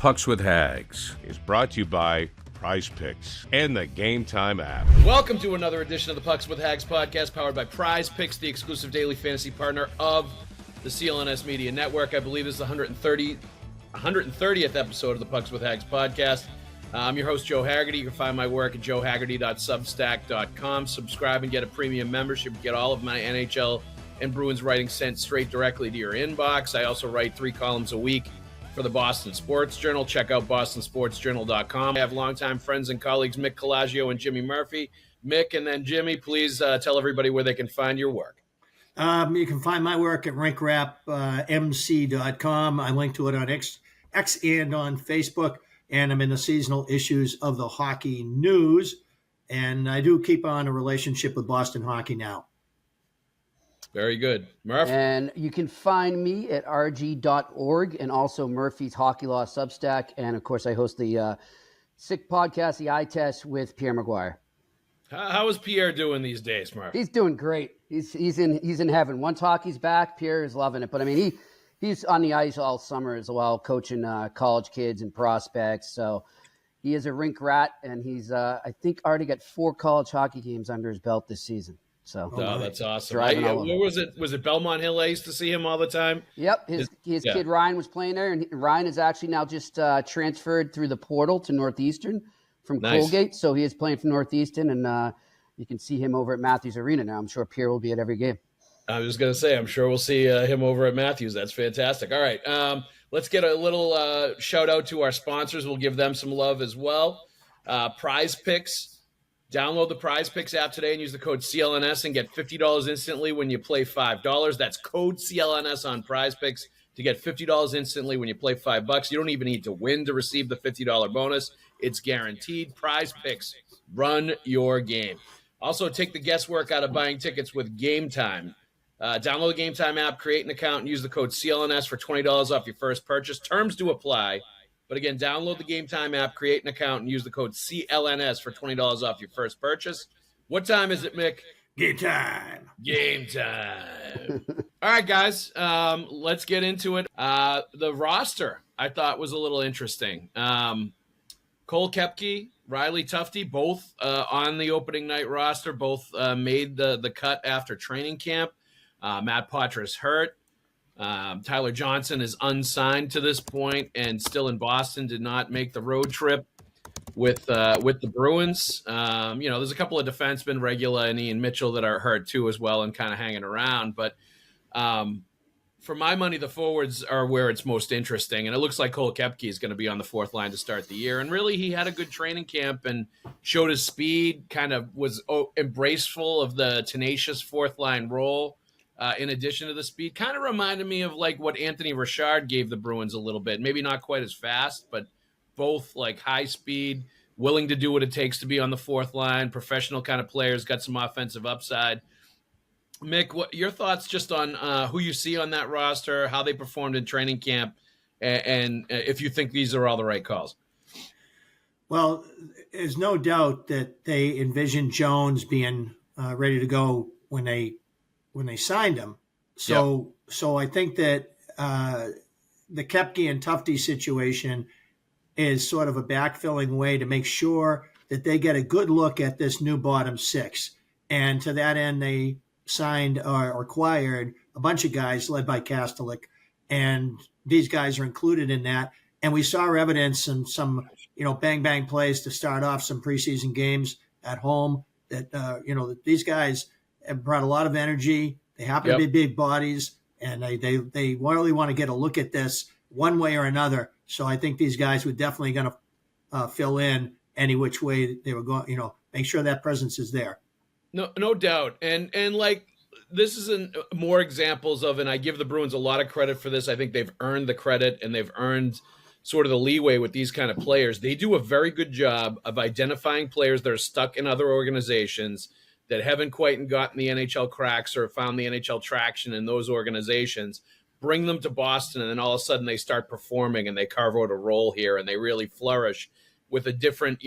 Pucks with Haggs is brought to you by Prize Picks and the Game Time app. Welcome to another edition of the Pucks with Haggs podcast, powered by Prize Picks, the exclusive daily fantasy partner of the CLNS Media Network. I believe this is the 130th episode of the Pucks with Haggs podcast. I'm your host, Joe Haggerty. You can find my work at joehaggerty.substack.com. Subscribe and get a premium membership. Get all of my NHL and Bruins writing sent straight directly to your inbox. I also write 3 columns a week for the Boston Sports Journal. Check out bostonsportsjournal.com. I have longtime friends and colleagues, Mick, Colageo, and Jimmy Murphy. Mick, and then Jimmy, please tell everybody where they can find your work. You can find my work at rinkrapmc.com. I link to it on X and on Facebook, and I'm in the seasonal issues of the Hockey News. And I do keep on a relationship with Boston Hockey now. Very good. Murph? And you can find me at rg.org and also Murphy's Hockey Law Substack. And, of course, I host the Sick podcast, The Eye Test, with Pierre Maguire. How is Pierre doing these days, Murph? He's doing great. He's in heaven. Once hockey's back, Pierre is loving it. But, I mean, he's on the ice all summer as well, coaching college kids and prospects. So he is a rink rat, and he's, I think, already got 4 college hockey games under his belt this season. So that's awesome. Where was it? Was it Belmont Hill? I used to see him all the time. Yep. His kid Ryan was playing there, and Ryan is actually now just transferred through the portal to Northeastern from Colgate. So he is playing for Northeastern, and you can see him over at Matthews Arena now. I'm sure Pierre will be at every game. I was going to say, I'm sure we'll see him over at Matthews. That's fantastic. All right. Let's get a little shout out to our sponsors. We'll give them some love as well. Prize Picks. Download the Prize Picks app today and use the code CLNS and get $50 instantly when you play $5. That's code CLNS on Prize Picks to get $50 instantly when you play $5. You don't even need to win to receive the $50 bonus. It's guaranteed. Prize Picks. Run your game. Also, take the guesswork out of buying tickets with Game Time. Download the Game Time app, create an account, and use the code CLNS for $20 off your first purchase. Terms do apply. But again, download the Game Time app, create an account, and use the code CLNS for $20 off your first purchase. What time is it, Mick? Game time. Game time. All right, guys, let's get into it. The roster, I thought, was a little interesting. Cole Koepke, Riley Tufte, both on the opening night roster, both made the cut after training camp. Matt Poitras hurt. Tyler Johnson is unsigned to this point and still in Boston, did not make the road trip with the Bruins. There's a couple of defensemen, Regula and Ian Mitchell, that are hurt too as well and kind of hanging around. But for my money, the forwards are where it's most interesting. And it looks like Cole Koepke is going to be on the 4th line to start the year. And really, he had a good training camp and showed his speed, kind of was embraceful of the tenacious 4th line role. In addition to the speed, kind of reminded me of like what Anthony Richard gave the Bruins a little bit. Maybe not quite as fast, but both like high speed, willing to do what it takes to be on the 4th line, professional kind of players, got some offensive upside. Mick, what your thoughts just on who you see on that roster, how they performed in training camp, and if you think these are all the right calls? Well, there's no doubt that they envisioned Jones being ready to go when they signed him. So I think that the Koepke and Tufte situation is sort of a backfilling way to make sure that they get a good look at this new bottom 6. And to that end, they signed or acquired a bunch of guys led by Kastelik. And these guys are included in that. And we saw evidence in some, bang plays to start off some preseason games at home that, that these guys have brought a lot of energy. They happen to be big bodies, and they really want to get a look at this one way or another. So I think these guys were definitely going to fill in any which way they were going, make sure that presence is there. No doubt. And like, this is more examples of, and I give the Bruins a lot of credit for this. I think they've earned the credit and they've earned sort of the leeway with these kind of players. They do a very good job of identifying players that are stuck in other organizations that haven't quite gotten the NHL cracks or found the NHL traction in those organizations, bring them to Boston, and then all of a sudden they start performing and they carve out a role here and they really flourish with a different,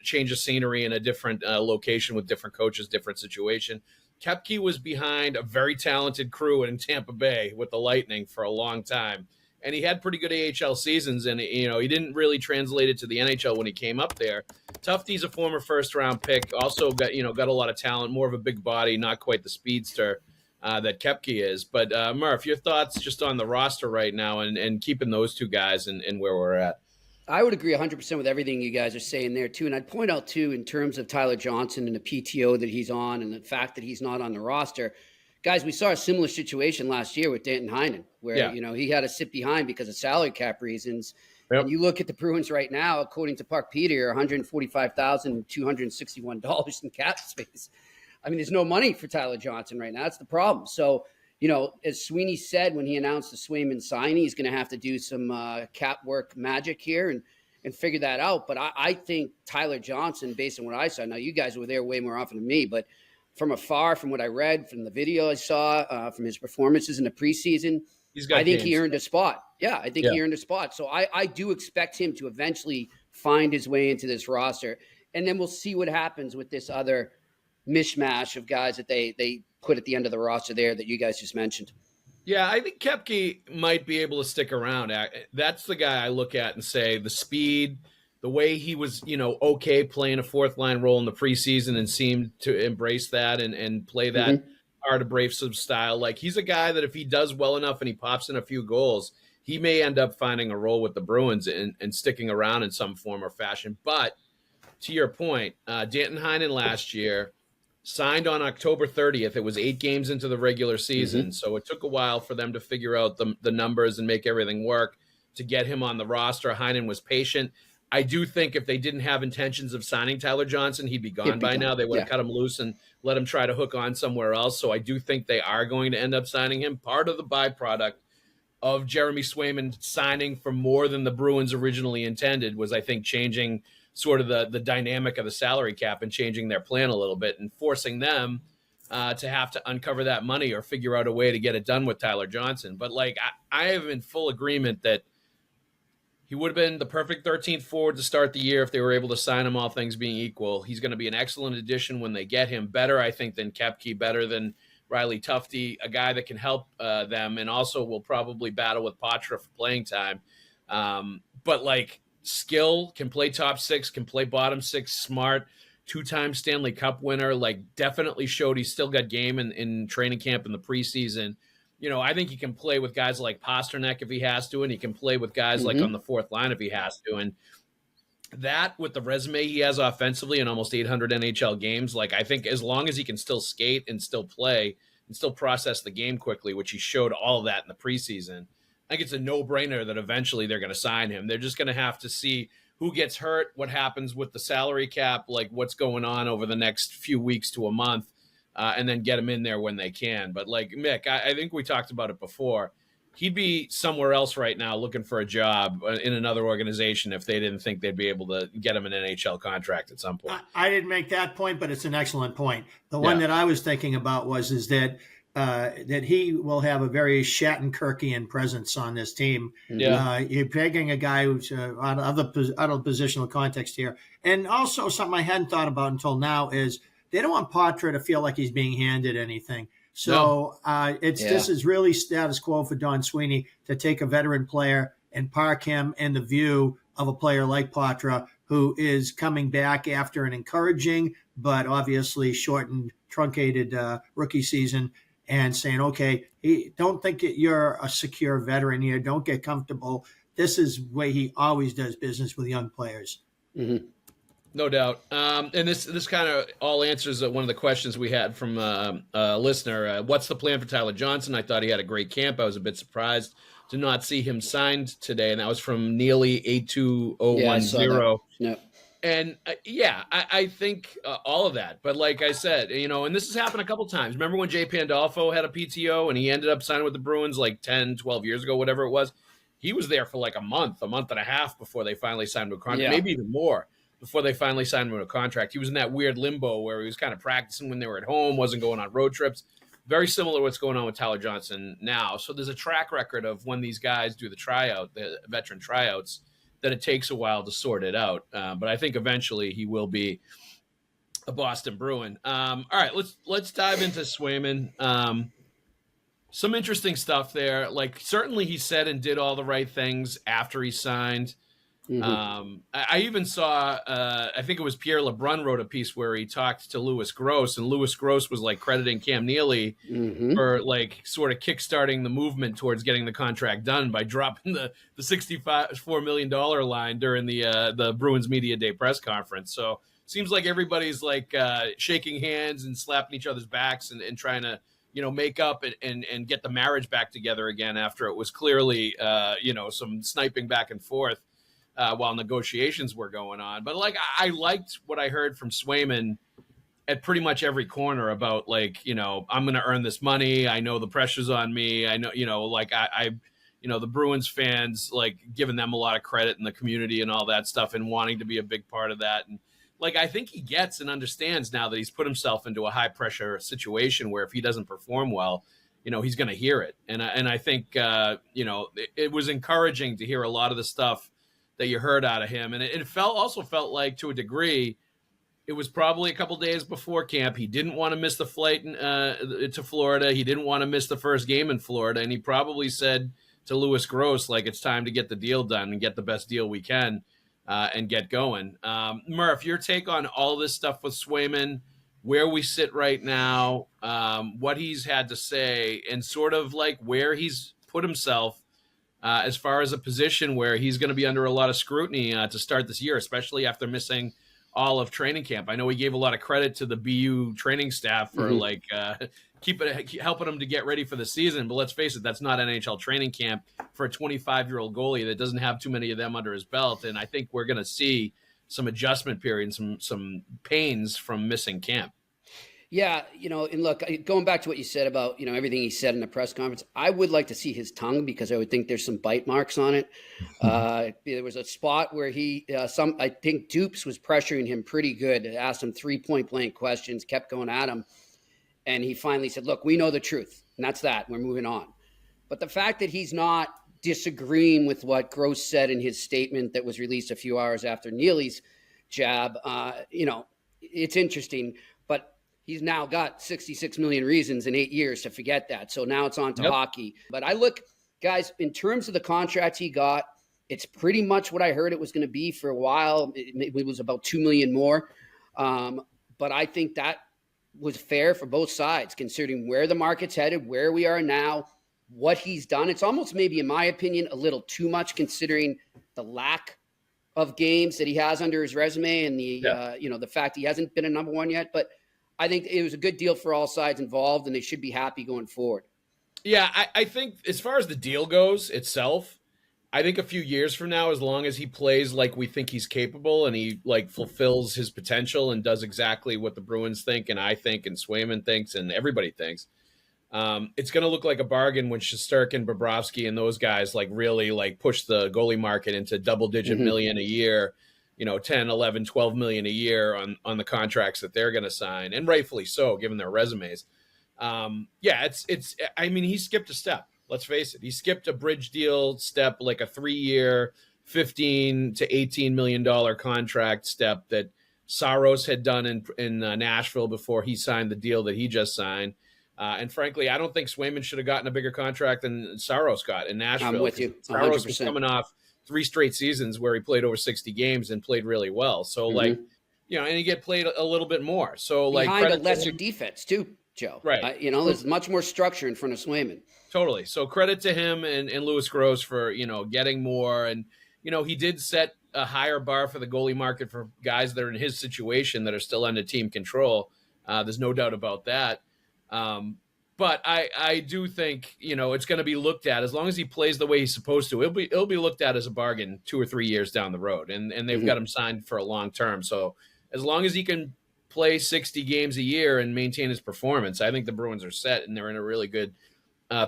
change of scenery in a different location with different coaches, different situation. Koepke was behind a very talented crew in Tampa Bay with the Lightning for a long time. and he had pretty good AHL seasons, and he didn't really translate it to the NHL when he came up there. Tufty's a former first-round pick, also got a lot of talent, more of a big body, not quite the speedster that Koepke is. But Murph, your thoughts just on the roster right now and keeping those two guys and where we're at. I would agree 100% with everything you guys are saying there, too. And I'd point out, too, in terms of Tyler Johnson and the PTO that he's on and the fact that he's not on the roster, guys, we saw a similar situation last year with Danton Heinen, where, he had to sit behind because of salary cap reasons. Yep. And you look at the Bruins right now, according to Park Peter, $145,261 in cap space. I mean, there's no money for Tyler Johnson right now. That's the problem. So, as Sweeney said when he announced the Swayman signing, he's going to have to do some cap work magic here and figure that out. But I think Tyler Johnson, based on what I saw, now you guys were there way more often than me, but from afar, from what I read, from the video I saw, from his performances in the preseason, I think he earned a spot. Yeah, I think he earned a spot. So I do expect him to eventually find his way into this roster. And then we'll see what happens with this other mishmash of guys that they put at the end of the roster there that you guys just mentioned. Yeah, I think Koepke might be able to stick around. That's the guy I look at and say the speed, the way he was, okay playing a fourth line role in the preseason and seemed to embrace that and play that hard abrasive style. Like, he's a guy that if he does well enough and he pops in a few goals, he may end up finding a role with the Bruins and sticking around in some form or fashion. But to your point, Danton Heinen last year signed on October 30th. It was 8 games into the regular season. So it took a while for them to figure out the numbers and make everything work to get him on the roster. Heinen was patient. I do think if they didn't have intentions of signing Tyler Johnson, he'd be gone by now. They would have cut him loose and let him try to hook on somewhere else. So I do think they are going to end up signing him. Part of the byproduct of Jeremy Swayman signing for more than the Bruins originally intended was, I think, changing sort of the dynamic of the salary cap and changing their plan a little bit and forcing them to have to uncover that money or figure out a way to get it done with Tyler Johnson. But I am in full agreement that he would have been the perfect 13th forward to start the year if they were able to sign him, all things being equal. He's going to be an excellent addition when they get him. Better, I think, than Koepke, better than Riley Tufty, a guy that can help them and also will probably battle with Poitras for playing time. But skill, can play top six, can play bottom six, smart, 2-time Stanley Cup winner, definitely showed he's still got game in training camp in the preseason. I think he can play with guys like Pasternak if he has to, and he can play with guys like on the fourth line if he has to. And that, with the resume he has offensively in almost 800 NHL games, I think as long as he can still skate and still play and still process the game quickly, which he showed all of that in the preseason, I think it's a no-brainer that eventually they're going to sign him. They're just going to have to see who gets hurt, what happens with the salary cap, what's going on over the next few weeks to a month, and then get him in there when they can. But Mick, I think we talked about it before. He'd be somewhere else right now looking for a job in another organization if they didn't think they'd be able to get him an NHL contract at some point. I didn't make that point, but it's an excellent point. The one that I was thinking about is that he will have a very Shattenkirkian presence on this team. You're taking a guy who's out of the positional context here. And also something I hadn't thought about until now is they don't want Poitras to feel like he's being handed anything. So this is really status quo for Don Sweeney to take a veteran player and park him in the view of a player like Poitras, who is coming back after an encouraging but obviously shortened, truncated rookie season, and saying, okay, don't think that you're a secure veteran here. Don't get comfortable. This is the way he always does business with young players. No doubt. And this kind of all answers one of the questions we had from a listener. What's the plan for Tyler Johnson? I thought he had a great camp. I was a bit surprised to not see him signed today. And that was from Neely82010. Yeah. And I think all of that. But like I said, and this has happened a couple times. Remember when Jay Pandolfo had a PTO and he ended up signing with the Bruins 10, 12 years ago, whatever it was? He was there for a month and a half before they finally signed him to a contract, maybe even more before they finally signed him to a contract. He was in that weird limbo where he was kind of practicing when they were at home, wasn't going on road trips. Very similar to what's going on with Tyler Johnson now. So there's a track record of when these guys do the veteran tryouts, that it takes a while to sort it out. But I think eventually he will be a Boston Bruin. All right, let's dive into Swayman. some interesting stuff there. Like, certainly he said and did all the right things after he signed. I even saw, I think it was Pierre LeBrun wrote a piece where he talked to Louis Gross, and Louis Gross was like crediting Cam Neely for like sort of kickstarting the movement towards getting the contract done by dropping the $64 million line during the Bruins Media Day press conference. So seems like everybody's like shaking hands and slapping each other's backs and trying to, make up and get the marriage back together again after it was clearly, some sniping back and forth while negotiations were going on. But like, I liked what I heard from Swayman at pretty much every corner about like, I'm going to earn this money. I know the pressure's on me. I know, the Bruins fans, like giving them a lot of credit in the community and all that stuff and wanting to be a big part of that. And like, I think he gets and understands now that he's put himself into a high pressure situation where if he doesn't perform well, he's going to hear it. And I think, it was encouraging to hear a lot of the stuff that you heard out of him. And it also felt like, to a degree, it was probably a couple days before camp. He didn't want to miss the flight to Florida. He didn't want to miss the first game in Florida. And he probably said to Louis Gross, like, it's time to get the deal done and get the best deal we can and get going. Murph, your take on all this stuff with Swayman, where we sit right now, what he's had to say, and sort of like where he's put himself as far as a position where he's going to be under a lot of scrutiny to start this year, especially after missing all of training camp. I know he gave a lot of credit to the BU training staff for helping him to get ready for the season. But let's face it, that's not NHL training camp for a 25-year-old goalie that doesn't have too many of them under his belt. And I think we're going to see some adjustment period and some pains from missing camp. Yeah, and look, going back to what you said about, everything he said in the press conference, I would like to see his tongue because I would think there's some bite marks on it. There was a spot where I think Dupes was pressuring him pretty good, asked him 3 point-blank questions, kept going at him. And he finally said, look, we know the truth. And that's that. We're moving on. But the fact that he's not disagreeing with what Gross said in his statement that was released a few hours after Neely's jab, it's interesting. But he's now got 66 million reasons in 8 years to forget that. So now it's on to hockey. But I look, guys, in terms of the contract he got, it's pretty much what I heard it was going to be for a while. It was about $2 million more. But I think that was fair for both sides, considering where the market's headed, where we are now, what he's done. It's almost maybe, in my opinion, a little too much considering the lack of games that he has under his resume and the fact he hasn't been a number one yet. But I think it was a good deal for all sides involved, and they should be happy going forward. Yeah, I think as far as the deal goes itself, I think a few years from now, as long as he plays like we think he's capable and he like fulfills his potential and does exactly what the Bruins think and I think and Swayman thinks and everybody thinks, it's going to look like a bargain when Shesterkin, Bobrovsky, and those guys like really like push the goalie market into double-digit million a year, 10, 11, 12 million a year on the contracts that they're going to sign, and rightfully so, given their resumes. He skipped a step. Let's face it. He skipped a bridge deal step, like a 3-year, $15 to $18 million contract step that Saros had done in Nashville before he signed the deal that he just signed. And frankly, I don't think Swayman should have gotten a bigger contract than Saros got in Nashville. I'm with you. 100%. Saros was coming off 3 straight seasons where he played over 60 games and played really well. So and he get played a little bit more. So behind a lesser defense too, Joe. Right. There's much more structure in front of Swayman. Totally. So credit to him and Louis Gross for, getting more. And, he did set a higher bar for the goalie market for guys that are in his situation that are still under team control. There's no doubt about that. But I do think, it's going to be looked at as long as he plays the way he's supposed to. It'll be looked at as a bargain 2 or 3 years down the road. And they've got him signed for a long term. So as long as he can play 60 games a year and maintain his performance, I think the Bruins are set and they're in a really good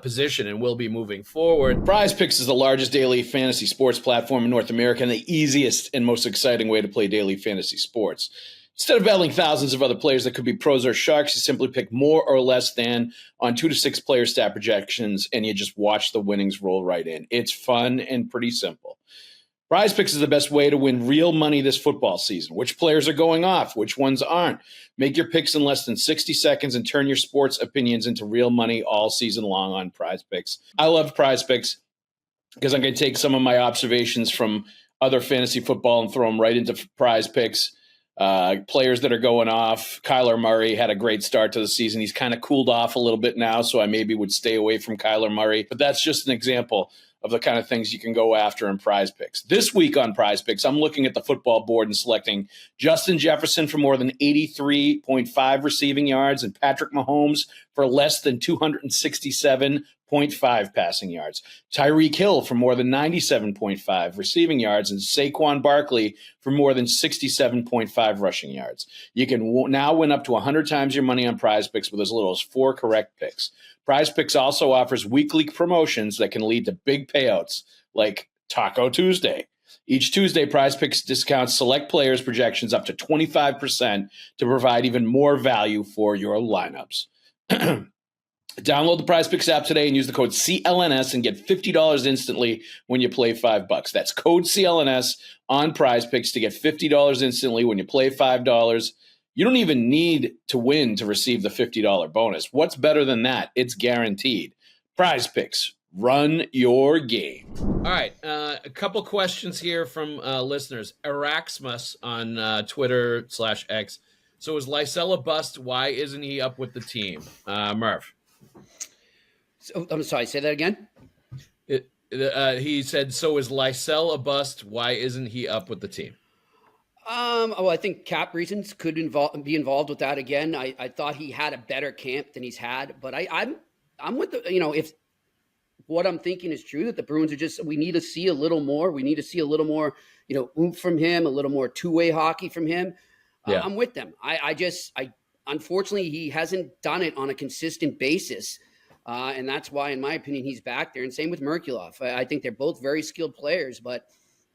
position and will be moving forward. Prize Picks is the largest daily fantasy sports platform in North America and the easiest and most exciting way to play daily fantasy sports. Instead of battling thousands of other players that could be pros or sharks, you simply pick more or less than on 2 to 6 player stat projections, and you just watch the winnings roll right in. It's fun and pretty simple. Prize Picks is the best way to win real money this football season. Which players are going off? Which ones aren't? Make your picks in less than 60 seconds and turn your sports opinions into real money all season long on Prize Picks. I love Prize Picks because I'm going to take some of my observations from other fantasy football and throw them right into Prize Picks. Players that are going off. Kyler Murray had a great start to the season. He's kind of cooled off a little bit now, so I maybe would stay away from Kyler Murray. But that's just an example of the kind of things you can go after in Prize Picks. This week on Prize Picks, I'm looking at the football board and selecting Justin Jefferson for more than 83.5 receiving yards and Patrick Mahomes for less than 267.5 passing yards. Tyreek Hill for more than 97.5 receiving yards and Saquon Barkley for more than 67.5 rushing yards. You can now win up to 100 times your money on Prize Picks with as little as 4 correct picks. Prize Picks also offers weekly promotions that can lead to big payouts like Taco Tuesday. Each Tuesday, Prize Picks discounts select players' projections up to 25% to provide even more value for your lineups. Download the Prize Picks app today and use the code CLNS and get $50 instantly when you play $5. That's code CLNS on Prize Picks to get $50 instantly when you play $5. You don't even need to win to receive the $50 bonus. What's better than that? It's guaranteed. Prize Picks. Run your game. All right. A couple questions here from listeners. Araxmus on Twitter/X. So is Lysell a bust? Why isn't he up with the team? Murph. So, I'm sorry, say that again? He said, so is Lysell a bust? Why isn't he up with the team? I think cap reasons could be involved with that again. I thought he had a better camp than he's had, but I'm with the, if what I'm thinking is true, that the Bruins are we need to see a little more. We need to see a little more, oomph from him, a little more two-way hockey from him. Yeah. I'm with them. Unfortunately, he hasn't done it on a consistent basis. And that's why, in my opinion, he's back there. And same with Merkulov. I think they're both very skilled players, but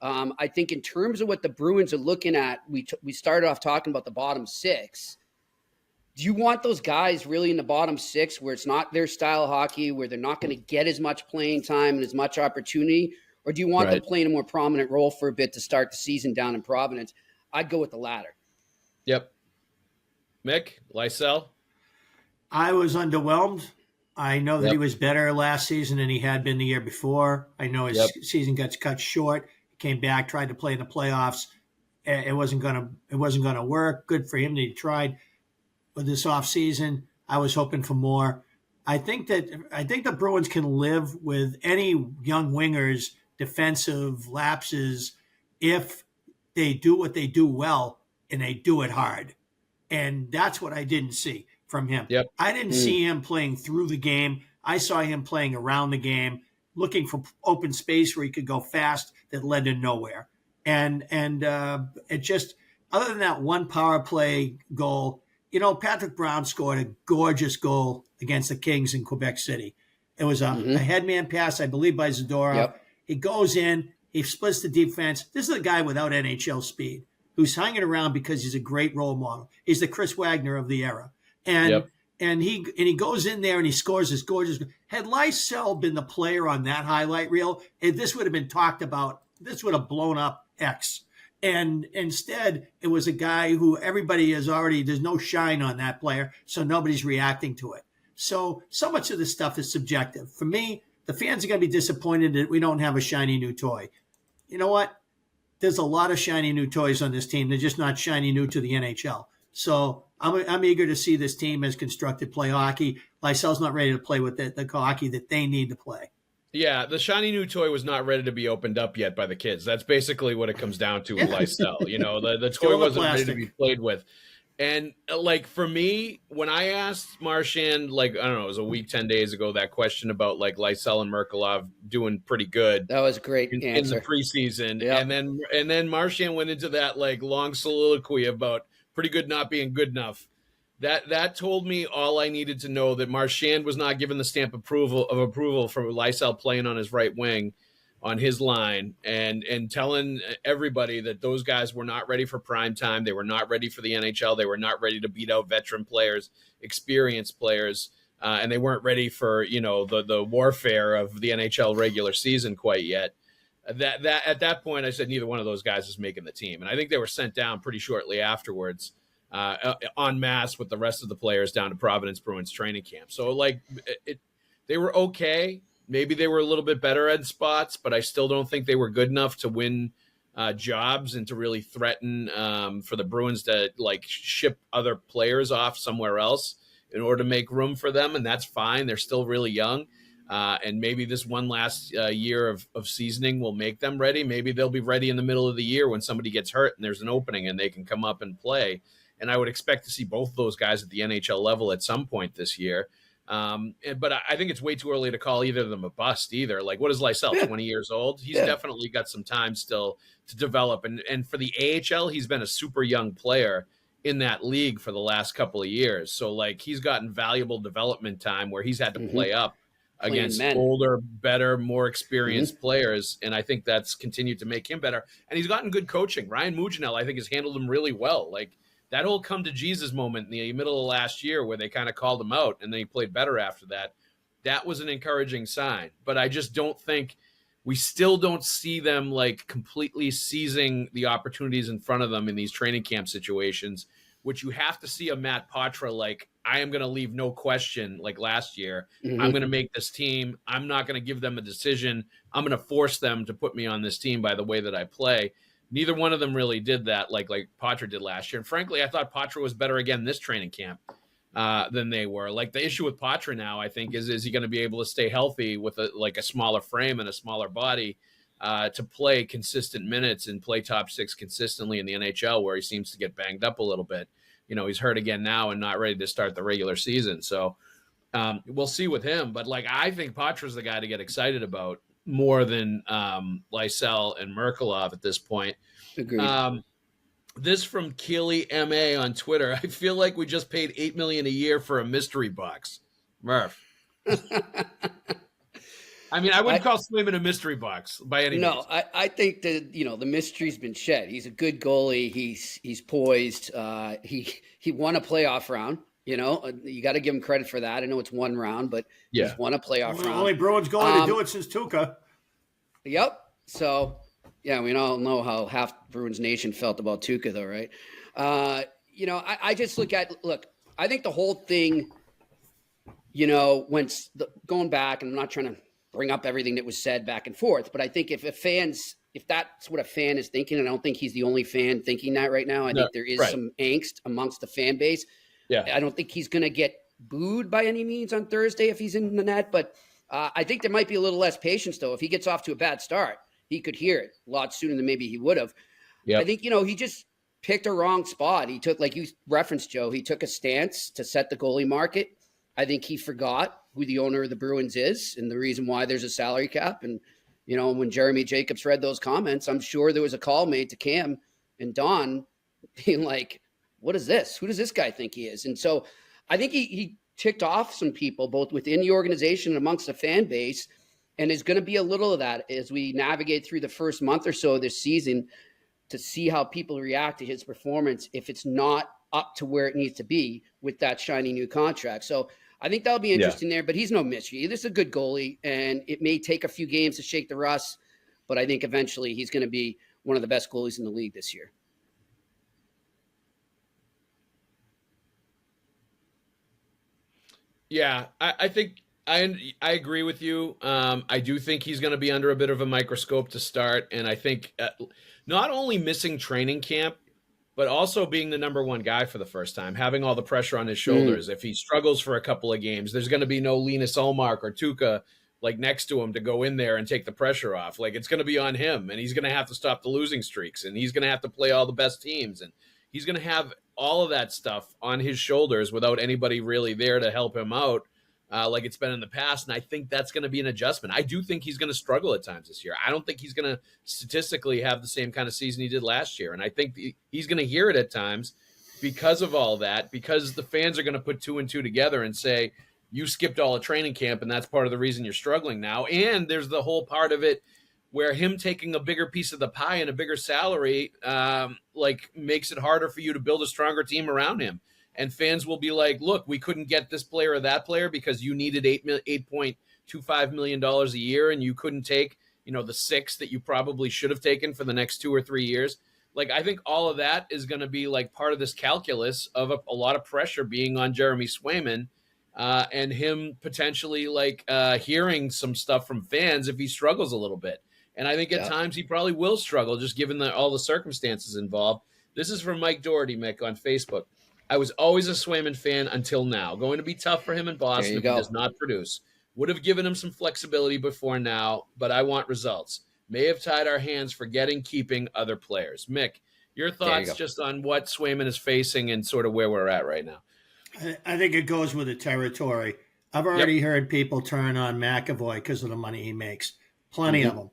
I think in terms of what the Bruins are looking at, we started off talking about the bottom 6. Do you want those guys really in the bottom 6 where it's not their style of hockey, where they're not going to get as much playing time and as much opportunity? Or do you want them playing a more prominent role for a bit to start the season down in Providence? I'd go with the latter. Yep. Mick, Lysell? I was underwhelmed. I know that he was better last season than he had been the year before. I know his season got cut short. Came back, tried to play in the playoffs. It wasn't gonna work. Good for him that he tried with this offseason. I was hoping for more. I think the Bruins can live with any young wingers' defensive lapses if they do what they do well and they do it hard. And that's what I didn't see from him. Yep. I didn't see him playing through the game. I saw him playing around the game, looking for open space where he could go fast that led to nowhere. And it just, other than that one power play goal, Patrick Brown scored a gorgeous goal against the Kings in Quebec City. It was a headman pass, I believe, by Zadorov. Yep. He goes in, he splits the defense. This is a guy without NHL speed who's hanging around because he's a great role model. He's the Chris Wagner of the era. And he goes in there and he scores this gorgeous. Had Lysell been the player on that highlight reel, this would have been talked about. This would have blown up X. And instead, it was a guy who everybody is already, there's no shine on that player, so nobody's reacting to it. So much of this stuff is subjective. For me, the fans are going to be disappointed that we don't have a shiny new toy. You know what? There's a lot of shiny new toys on this team. They're just not shiny new to the NHL. So I'm eager to see this team as constructed play hockey. Lysell's not ready to play with the hockey that they need to play. Yeah, the shiny new toy was not ready to be opened up yet by the kids. That's basically what it comes down to with Lysell. The toy wasn't ready to be played with. And for me, when I asked Marchand, I don't know, it was a week, 10 days ago, that question about Lysell and Merkulov doing pretty good. That was a great in the preseason. Yep. And then Marchand went into that long soliloquy about pretty good not being good enough. That told me all I needed to know, that Marchand was not given the stamp of approval for Lysell playing on his right wing on his line, and telling everybody that those guys were not ready for prime time. They were not ready for the NHL. They were not ready to beat out veteran players, experienced players, and they weren't ready for the warfare of the NHL regular season quite yet. That at that point, I said neither one of those guys is making the team, and I think they were sent down pretty shortly afterwards, en masse with the rest of the players down to Providence Bruins training camp. So they were okay. Maybe they were a little bit better at spots, but I still don't think they were good enough to win jobs and to really threaten for the Bruins to like ship other players off somewhere else in order to make room for them. And that's fine. They're still really young. And maybe this one last year of seasoning will make them ready. Maybe they'll be ready in the middle of the year when somebody gets hurt and there's an opening and they can come up and play. And I would expect to see both of those guys at the NHL level at some point this year. But I think it's way too early to call either of them a bust either. Like, what is Lysell, 20 years old? He's definitely got some time still to develop. And for the AHL, he's been a super young player in that league for the last couple of years. So, like, he's gotten valuable development time where he's had to play up against older, better, more experienced players. And I think that's continued to make him better. And he's gotten good coaching. Ryan Muginel, I think, has handled him really well. Like, that whole come to Jesus moment in the middle of last year where they kind of called him out and then he played better after that, that was an encouraging sign. But I just don't think we still don't see them like completely seizing the opportunities in front of them in these training camp situations, which you have to see a Matt Poitras like, I am going to leave no question like last year. I'm going to make this team. I'm not going to give them a decision. I'm going to force them to put me on this team by the way that I play. Neither one of them really did that like Poitras did last year. And frankly, I thought Poitras was better again this training camp than they were. Like the issue with Poitras now, I think, is he going to be able to stay healthy with a smaller frame and a smaller body to play consistent minutes and play top six consistently in the NHL where he seems to get banged up a little bit. You know, he's hurt again now and not ready to start the regular season. So we'll see with him. But like, I think Poitras is the guy to get excited about more than Lysell and Merkulov at this point. Agreed. This from Keely MA on Twitter. I feel like we just paid $8 million a year for a mystery box. Murph. I mean, I wouldn't call Swayman a mystery box by any means. No, I think that, the mystery's been shed. He's a good goalie. He's poised. He won a playoff round. You got to give him credit for that. I know it's one round, but he's won a playoff round. Only Bruins goalie to do it since Tuukka. Yep. So, yeah, we all know how half Bruins Nation felt about Tuukka, though, right? I just I think the whole thing, going back, and I'm not trying to bring up everything that was said back and forth, but I think if that's what a fan is thinking, and I don't think he's the only fan thinking that right now. I think there is some angst amongst the fan base. Yeah. I don't think he's going to get booed by any means on Thursday if he's in the net, but I think there might be a little less patience, though. If he gets off to a bad start, he could hear it a lot sooner than maybe he would have. Yep. I think, he just picked a wrong spot. He took, like you referenced, Joe, he took a stance to set the goalie market. I think he forgot who the owner of the Bruins is and the reason why there's a salary cap. And, when Jeremy Jacobs read those comments, I'm sure there was a call made to Cam and Don being like, what is this? Who does this guy think he is? And so I think he ticked off some people, both within the organization and amongst the fan base. And there's going to be a little of that as we navigate through the first month or so of this season to see how people react to his performance if it's not up to where it needs to be with that shiny new contract. So I think that'll be interesting there, but he's no mystery. This is a good goalie, and it may take a few games to shake the rust, but I think eventually he's going to be one of the best goalies in the league this year. Yeah, I think I agree with you. I do think he's going to be under a bit of a microscope to start, and I think not only missing training camp, but also being the number one guy for the first time, having all the pressure on his shoulders. If he struggles for a couple of games, there's going to be no Linus Ullmark or Tuukka like next to him to go in there and take the pressure off. Like, it's going to be on him, and he's going to have to stop the losing streaks, and he's going to have to play all the best teams, and he's going to have all of that stuff on his shoulders without anybody really there to help him out like it's been in the past. And I think that's going to be an adjustment. I do think he's going to struggle at times this year. I don't think he's going to statistically have the same kind of season he did last year. And I think he's going to hear it at times because of all that, because the fans are going to put two and two together and say, you skipped all of training camp, and that's part of the reason you're struggling now. And there's the whole part of it where him taking a bigger piece of the pie and a bigger salary makes it harder for you to build a stronger team around him. And fans will be like, look, we couldn't get this player or that player because you needed $8.25 million a year, and you couldn't take the 6 that you probably should have taken for the next 2 or 3 years. Like, I think all of that is going to be like part of this calculus of a lot of pressure being on Jeremy Swayman, and him potentially hearing some stuff from fans if he struggles a little bit. And I think at times he probably will struggle, just given all the circumstances involved. This is from Mike Doherty, Mick, on Facebook. I was always a Swayman fan until now. Going to be tough for him in Boston if he does not produce. Would have given him some flexibility before now, but I want results. May have tied our hands for keeping other players. Mick, your thoughts just on what Swayman is facing and sort of where we're at right now? I think it goes with the territory. I've already heard people turn on McAvoy because of the money he makes. Plenty of them.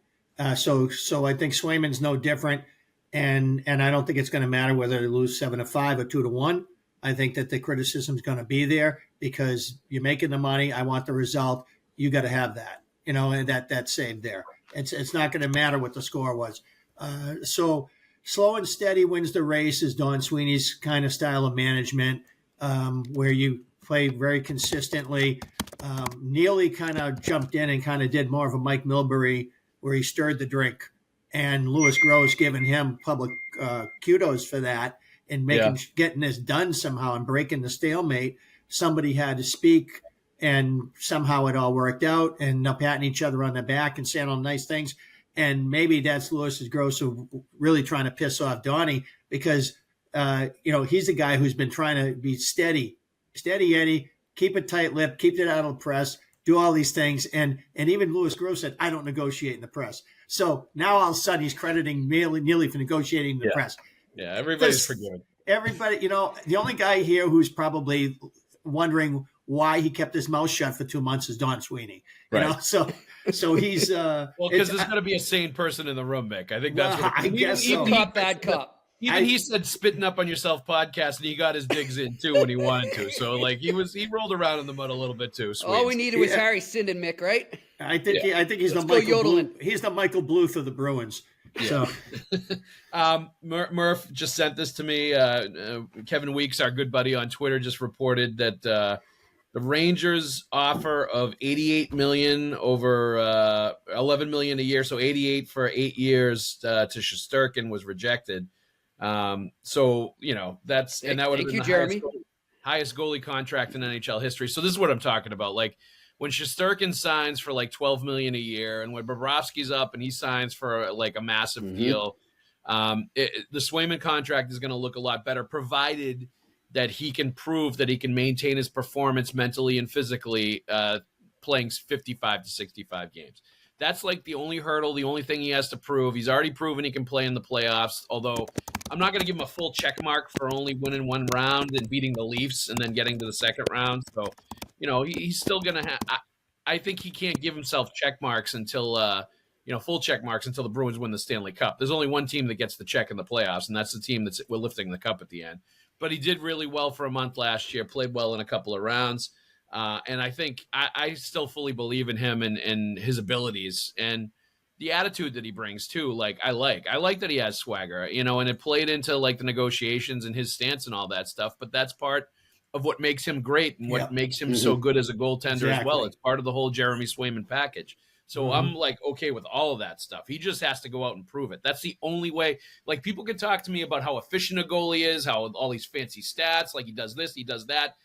So I think Swayman's no different, and I don't think it's going to matter whether they lose 7-5 or 2-1. I think that the criticism is going to be there because you're making the money. I want the result. You got to have that, and that's saved there. It's not going to matter what the score was. So slow and steady wins the race is Don Sweeney's kind of style of management, where you play very consistently. Neely kind of jumped in and kind of did more of a Mike Milbury, where he stirred the drink, and Louis Gross giving him public kudos for that and getting this done somehow and breaking the stalemate. Somebody had to speak, and somehow it all worked out, and they're patting each other on the back and saying all nice things. And maybe that's Louis Gross really trying to piss off Donnie because, he's a guy who's been trying to be steady Eddie, keep a tight lip, keep it out of the press, do all these things. And even Louis Gross said, I don't negotiate in the press. So now all of a sudden he's crediting Neely for negotiating in the press. Yeah, everybody's forgiven. Everybody, the only guy here who's probably wondering why he kept his mouth shut for 2 months is Don Sweeney. Right. So he's well, because there's got to be a sane person in the room, Mick. I think that's what I guess so. Bad cop. Even he said spitting up on yourself podcast, and he got his digs in too when he wanted to. So he rolled around in the mud a little bit too. All we needed was Harry Sinden, Mick, right? I think he's the Michael Bluth. He's the Michael Bluth of the Bruins. Yeah. So, Murph just sent this to me. Kevin Weeks, our good buddy on Twitter, just reported that the Rangers' offer of $88 million over $11 million a year, so $88 for 8 years to Shesterkin was rejected. So that's and that would have been the highest goalie contract in NHL history. So this is what I'm talking about. Like when Shesterkin signs for like $12 million a year, and when Bobrovsky's up and he signs for like a massive deal, the Swayman contract is going to look a lot better, provided that he can prove that he can maintain his performance mentally and physically, playing 55 to 65 games. That's like the only hurdle, the only thing he has to prove. He's already proven he can play in the playoffs, although I'm not going to give him a full check mark for only winning one round and beating the Leafs and then getting to the second round. So, he's still going to have – I think he can't give himself check marks until full check marks until the Bruins win the Stanley Cup. There's only one team that gets the check in the playoffs, and that's the team we're lifting the cup at the end. But he did really well for a month last year, played well in a couple of rounds. And I think I still fully believe in him and his abilities and the attitude that he brings too. Like I like that he has swagger, and it played into like the negotiations and his stance and all that stuff. But that's part of what makes him great and what makes him so good as a goaltender as well. It's part of the whole Jeremy Swayman package. So I'm like, okay with all of that stuff. He just has to go out and prove it. That's the only way. Like people can talk to me about how efficient a goalie is, how all these fancy stats, like he does this, he does that.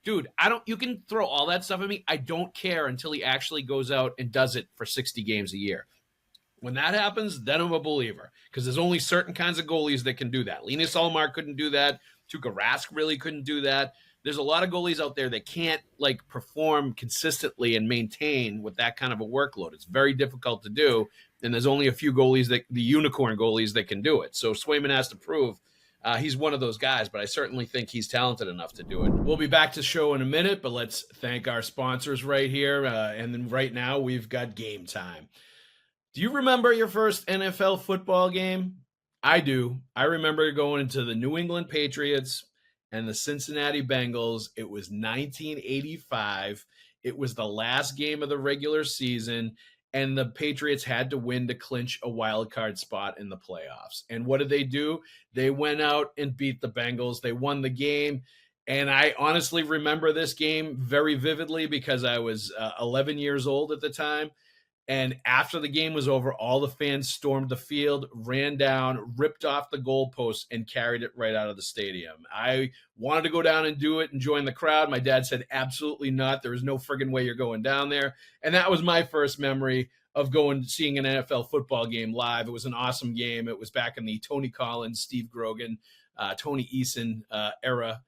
Dude, you can throw all that stuff at me. I don't care until he actually goes out and does it for 60 games a year. When that happens, then I'm a believer because there's only certain kinds of goalies that can do that. Linus Ullmark couldn't do that. Tuukka Rask really couldn't do that. There's a lot of goalies out there that can't like perform consistently and maintain with that kind of a workload. It's very difficult to do. And there's only a few goalies the unicorn goalies that can do it. So Swayman has to prove he's one of those guys, but I certainly think he's talented enough to do it. We'll be back to show in a minute, but let's thank our sponsors right here. And then right now we've got Game Time. Do you remember your first NFL football game? I do. I remember going into the New England Patriots and the Cincinnati Bengals. It was 1985. It was the last game of the regular season, and the Patriots had to win to clinch a wild card spot in the playoffs. And what did they do? They went out and beat the Bengals. They won the game. And I honestly remember this game very vividly because I was 11 years old at the time. And after the game was over, all the fans stormed the field, ran down, ripped off the goalposts, and carried it right out of the stadium. I wanted to go down and do it and join the crowd. My dad said, absolutely not. There is no friggin' way you're going down there. And that was my first memory of seeing an NFL football game live. It was an awesome game. It was back in the Tony Collins, Steve Grogan, Tony Eason era,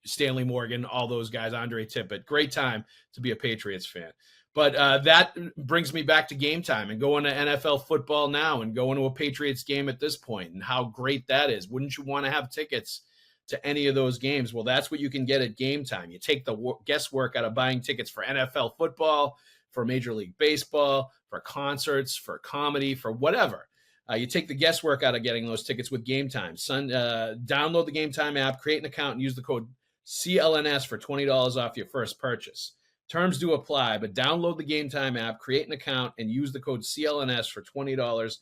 Stanley Morgan, all those guys, Andre Tippett. Great time to be a Patriots fan. But that brings me back to game time and going to NFL football now and going to a Patriots game at this point and how great that is. Wouldn't you want to have tickets to any of those games? Well, that's what you can get at Game Time. You take the guesswork out of buying tickets for NFL football, for Major League Baseball, for concerts, for comedy, for whatever. You take the guesswork out of getting those tickets with Game Time. Download the Game Time app, create an account, and use the code CLNS for $20 off your first purchase. Terms do apply, but download the Game Time app, create an account, and use the code CLNS for $20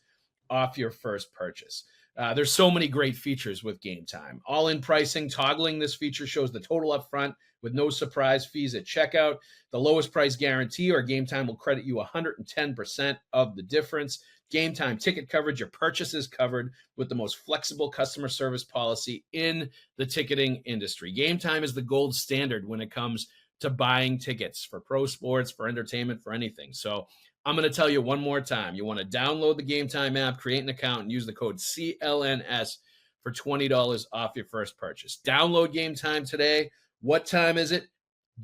off your first purchase. There's so many great features with Game Time. All-in pricing, toggling this feature shows the total up front with no surprise fees at checkout. The lowest price guarantee or Game Time will credit you 110% of the difference. Game Time ticket coverage, your purchase is covered with the most flexible customer service policy in the ticketing industry. Game Time is the gold standard when it comes to buying tickets for pro sports, for entertainment, for anything. So I'm going to tell you one more time. You want to download the Game Time app, create an account, and use the code CLNS for $20 off your first purchase. Download Game Time today. What time is it?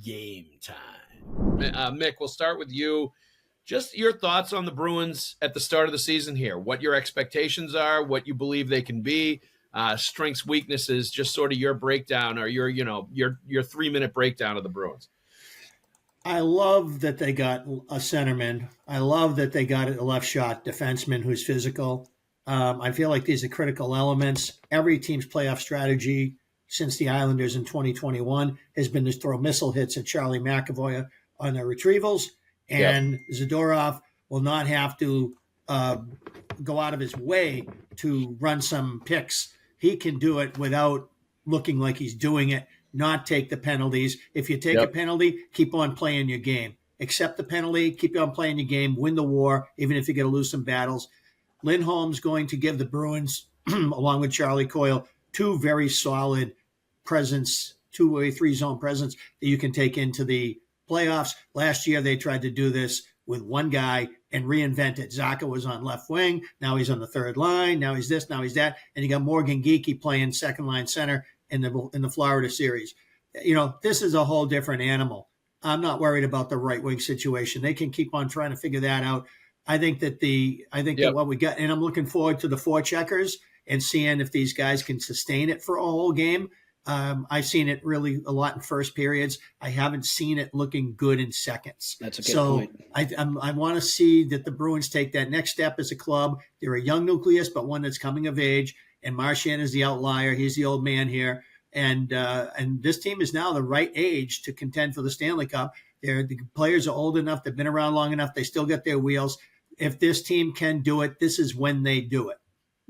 Game time. Mick, we'll start with you. Just your thoughts on the Bruins at the start of the season here. What your expectations are, what you believe they can be, strengths, weaknesses, just sort of your breakdown or your 3-minute breakdown of the Bruins. I love that they got a centerman. I love that they got a left shot defenseman who's physical. I feel like these are critical elements. Every team's playoff strategy since the Islanders in 2021 has been to throw missile hits at Charlie McAvoy on their retrievals. And Zadorov will not have to go out of his way to run some picks. He can do it without looking like he's doing it, not take the penalties. If you take a penalty, keep on playing your game. Accept the penalty, keep on playing your game, win the war, even if you got to lose some battles. Lindholm's going to give the Bruins, along with Charlie Coyle, two very solid presence, two-way, three-zone presence that you can take into the playoffs. Last year, they tried to do this with one guy and reinvent it. Zaka was on left wing. Now he's on the third line. Now he's this. Now he's that. And you got Morgan Geekie playing second line center in the Florida series. You know, this is a whole different animal. I'm not worried about the right wing situation. They can keep on trying to figure that out. I think that that what we got, and I'm looking forward to the forecheckers and seeing if these guys can sustain it for a whole game. I've seen it really a lot in first periods. I haven't seen it looking good in seconds. That's a good point. I want to see that the Bruins take that next step as a club. They're a young nucleus, but one that's coming of age. And Marchand is the outlier. He's the old man here. And this team is now the right age to contend for the Stanley Cup. The players are old enough. They've been around long enough. They still got their wheels. If this team can do it, this is when they do it.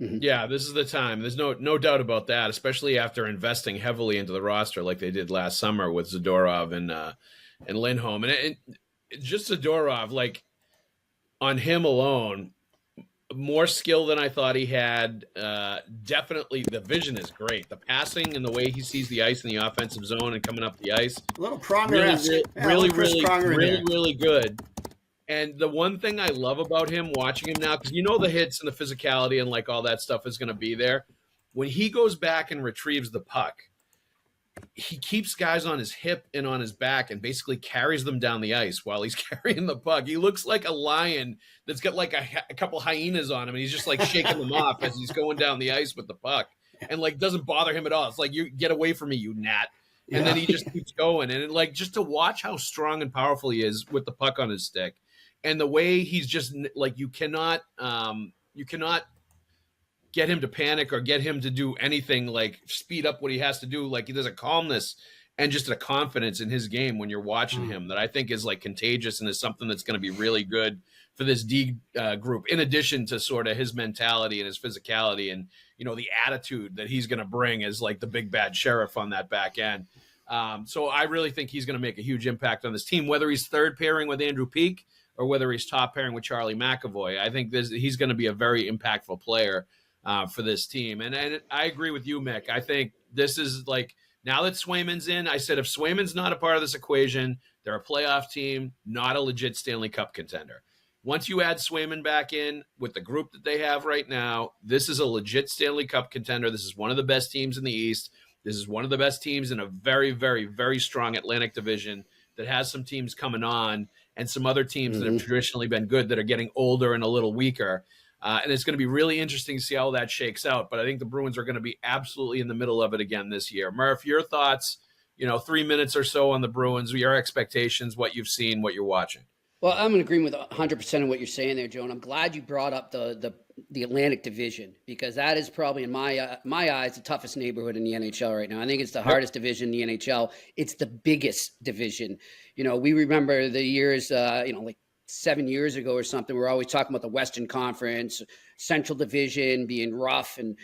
Mm-hmm. Yeah, this is the time. There's no doubt about that, especially after investing heavily into the roster like they did last summer with Zadorov and Lindholm. And just Zadorov, like on him alone, more skill than I thought he had. Definitely the vision is great. The passing and the way he sees the ice in the offensive zone and coming up the ice. A little Pronger-esque. Really good. And the one thing I love about him, watching him now, because you know the hits and the physicality and like all that stuff is going to be there. When he goes back and retrieves the puck, he keeps guys on his hip and on his back and basically carries them down the ice while he's carrying the puck. He looks like a lion that's got like a couple hyenas on him, and he's just like shaking them off as he's going down the ice with the puck, and like doesn't bother him at all. It's like, you get away from me, you gnat. And then he just keeps going. And like just to watch how strong and powerful he is with the puck on his stick. And the way he's just like, you cannot get him to panic or get him to do anything like speed up what he has to do. Like there's a calmness and just a confidence in his game when you're watching him that I think is like contagious and is something that's going to be really good for this D group, in addition to sort of his mentality and his physicality and, you know, the attitude that he's going to bring as like the big bad sheriff on that back end. So I really think he's going to make a huge impact on this team, whether he's third pairing with Andrew Peeke or whether he's top pairing with Charlie McAvoy. I think he's going to be a very impactful player for this team. And I agree with you, Mick. I think this is like, now that Swayman's in, I said if Swayman's not a part of this equation, they're a playoff team, not a legit Stanley Cup contender. Once you add Swayman back in with the group that they have right now, this is a legit Stanley Cup contender. This is one of the best teams in the East. This is one of the best teams in a very, very, very strong Atlantic division that has some teams coming on and some other teams that have traditionally been good that are getting older and a little weaker. And it's going to be really interesting to see how that shakes out. But I think the Bruins are going to be absolutely in the middle of it again this year. Murph, your thoughts, 3 minutes or so on the Bruins, your expectations, what you've seen, what you're watching. Well, I'm in agreement with 100% of what you're saying there, Joe. And I'm glad you brought up the Atlantic Division, because that is probably, in my eyes, the toughest neighborhood in the NHL right now. I think it's the hardest division in the NHL. It's the biggest division. We remember the years, like 7 years ago or something, we're always talking about the Western Conference, Central Division being rough and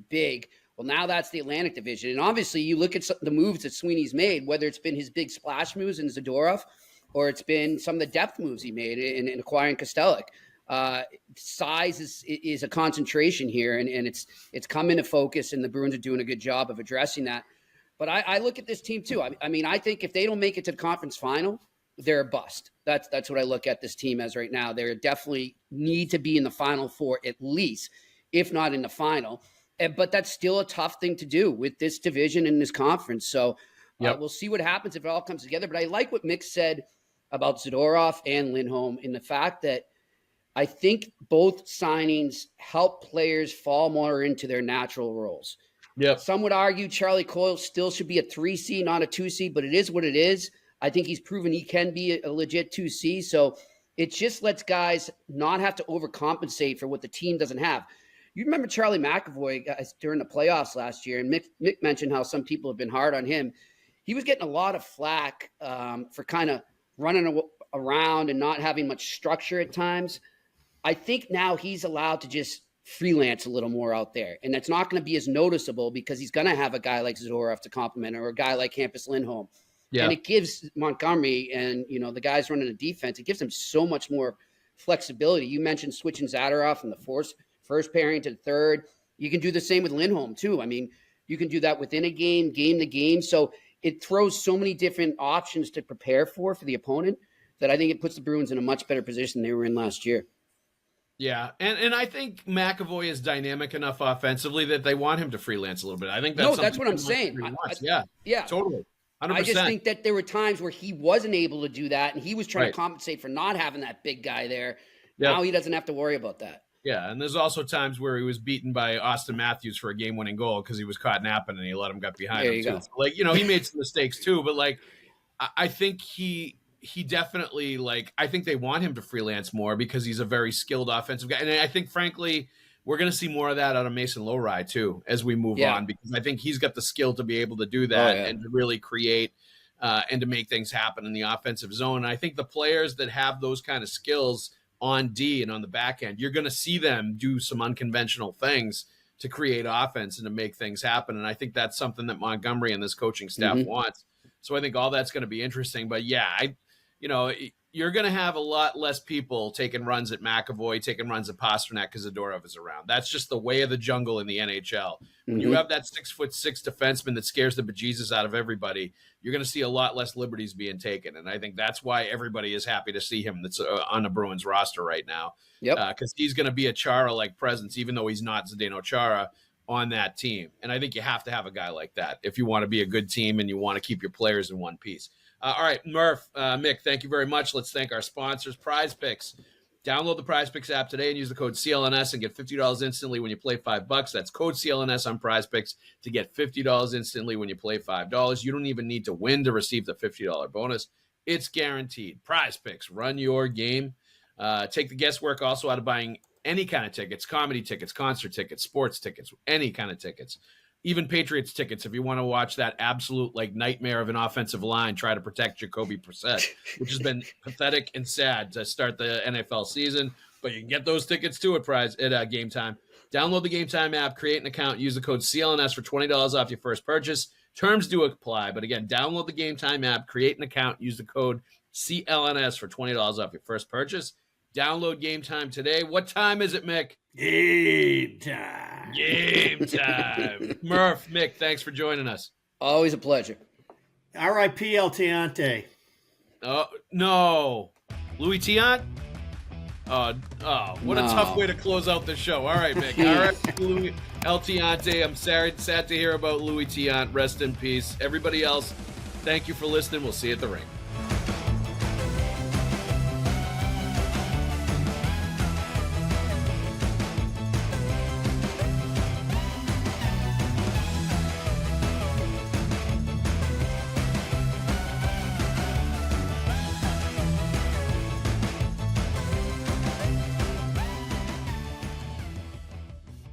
big. Well, now that's the Atlantic Division. And obviously, you look at the moves that Sweeney's made, whether it's been his big splash moves in Zadorov, or it's been some of the depth moves he made in acquiring Kostelic. Size is a concentration here, and it's come into focus, and the Bruins are doing a good job of addressing that. But I look at this team too. I mean, I think if they don't make it to the conference final, they're a bust. That's what I look at this team as right now. They definitely need to be in the Final Four at least, if not in the final. But that's still a tough thing to do with this division and this conference. So we'll see what happens if it all comes together. But I like what Mick said about Zadorov and Lindholm in the fact that I think both signings help players fall more into their natural roles. Yep. Some would argue Charlie Coyle still should be a 3C, not a 2C, but it is what it is. I think he's proven he can be a legit 2C. So it just lets guys not have to overcompensate for what the team doesn't have. You remember Charlie McAvoy during the playoffs last year, and Mick mentioned how some people have been hard on him. He was getting a lot of flack for kind of running around and not having much structure at times. I think now he's allowed to just freelance a little more out there. And it's not going to be as noticeable because he's going to have a guy like Zadorov to compliment, or a guy like Hampus Lindholm. Yeah. And it gives Montgomery and, the guys running the defense, it gives them so much more flexibility. You mentioned switching Zadorov from the first pairing to the third. You can do the same with Lindholm too. I mean, you can do that within a game to game. So it throws so many different options to prepare for the opponent that I think it puts the Bruins in a much better position than they were in last year. Yeah, and I think McAvoy is dynamic enough offensively that they want him to freelance a little bit. I think that's what I'm saying. Yeah, totally. 100%. I just think that there were times where he wasn't able to do that, and he was trying to compensate for not having that big guy there. Yep. Now he doesn't have to worry about that. Yeah, and there's also times where he was beaten by Austin Matthews for a game-winning goal because he was caught napping and he let him get behind him too. So, he made some mistakes too, but I think he definitely I think they want him to freelance more because he's a very skilled offensive guy. And I think, frankly, we're going to see more of that out of Mason Lowry too as we move on, because I think he's got the skill to be able to do that and to really create and to make things happen in the offensive zone. And I think the players that have those kind of skills on D and on the back end, you're going to see them do some unconventional things to create offense and to make things happen. And I think that's something that Montgomery and this coaching staff wants. So I think all that's going to be interesting. But you're going to have a lot less people taking runs at McAvoy, taking runs at Pasternak because Zadorov is around. That's just the way of the jungle in the NHL. When you have that 6'6" defenseman that scares the bejesus out of everybody, you're going to see a lot less liberties being taken. And I think that's why everybody is happy to see him that's on the Bruins roster right now. Because he's going to be a Chara-like presence, even though he's not Zdeno Chara on that team. And I think you have to have a guy like that if you want to be a good team and you want to keep your players in one piece. All right, Murph, Mick, thank you very much. Let's thank our sponsors, Prize Picks. Download the Prize Picks app today and use the code CLNS and get $50 instantly when you play $5. That's code CLNS on Prize Picks to get $50 instantly when you play $5. You don't even need to win to receive the $50 bonus. It's guaranteed. Prize Picks, run your game. Take the guesswork also out of buying any kind of tickets, comedy tickets, concert tickets, sports tickets, any kind of tickets. Even Patriots tickets, if you want to watch that absolute nightmare of an offensive line try to protect Jacoby Brissett, which has been pathetic and sad to start the NFL season. But you can get those tickets too at Game Time. Download the Game Time app, create an account, use the code CLNS for $20 off your first purchase. Terms do apply, but again, download the Game Time app, create an account, use the code CLNS for $20 off your first purchase. Download Game Time today. What time is it, Mick? Game time. Game time. Murph, Mick, thanks for joining us. Always a pleasure. R.I.P. El Tiante. Oh, no. Louis Tiant? What a tough way to close out the show. All right, Mick. All right, Louis El Tiante. I'm sad to hear about Louis Tiant. Rest in peace. Everybody else, thank you for listening. We'll see you at the rink.